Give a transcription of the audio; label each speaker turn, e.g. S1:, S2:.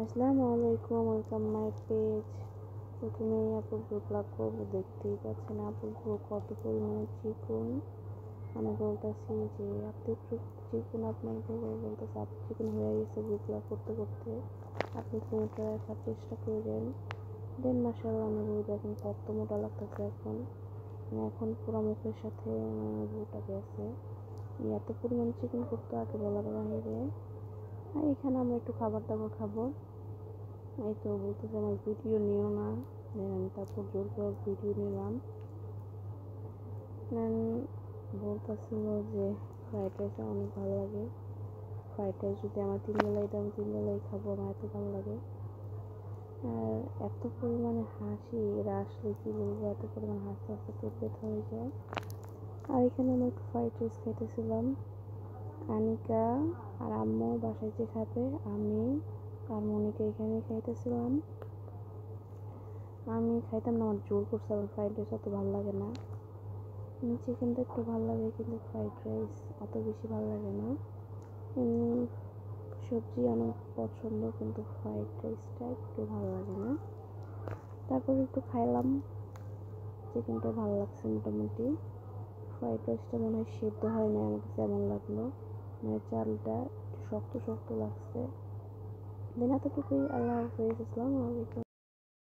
S1: আসসালামু আলাইকুম, welcome my page. প্রথমেই আপুর গ্রুপ লাভ করবো, দেখতেই পাচ্ছেন আপুর গ্রুপ কত পরিমাণে চিকন। আমি বলতেছি যে আপনি একটু চিকন, আপনার গ্রুপে বলতেছে আপনি চিকন হয়ে গেছে গ্রুপ লাভ করতে করতে। আপনি মোটা রাখার চেষ্টা করবেন। দেন মাসাল্লাহ আমি বউ দেখেন কত মোটা লাগতেছে এখন। এখন পুরো মুখের সাথে বউটা গেছে। এত পরিমাণ চিকন করতে আগে বলার বাইরে। আর এখানে আমরা একটু খাবার দাবার খাবো। এই তো বলতেছে আমার ভিডিও নিও না, আমি তারপর জোর করে ভিডিও নিলাম। বলতেছিল যে ফ্রাইড রাইসটা অনেক ভালো লাগে। ফ্রাইড রাইস যদি আমার 3 বেলায় দেয় আমি 3 বেলায় খাবো, আমার এত ভালো লাগে। আর এত পরিমাণে হাসি, এরা আসলে কী বলবো, এত পরিমাণে হাসতে হাসতে পেট ব্যথা হয়ে যায়। আর এখানে আমরা একটু ফ্রাইড রাইস খাইতেছিলাম। আনিকা আর আম্মু বাসায় যে খাবে, আমি আর মনিকা এখানে খাইতেছিলাম। আমি খাইতাম না, আমার জোর করছে, আমার ফ্রাইড রাইস অত ভালো লাগে না। চিকেনটা একটু ভালো লাগে, কিন্তু ফ্রাইড রাইস অত বেশি ভালো লাগে না। এমনি সবজি অনেক পছন্দ, কিন্তু ফ্রাইড রাইসটা একটু ভালো লাগে না। তারপর একটু খাইলাম, চিকেনটা ভালো লাগছে মোটামুটি। ফ্রাইড রাইসটা মনে হয় সেদ্ধ হয় না, আমার কাছে এমন লাগলো, মানে চালটা একটু শক্ত শক্ত লাগছে। দেন এতটুকুই। আল্লাহ হাফেজ, আসসালামু আলাইকুম।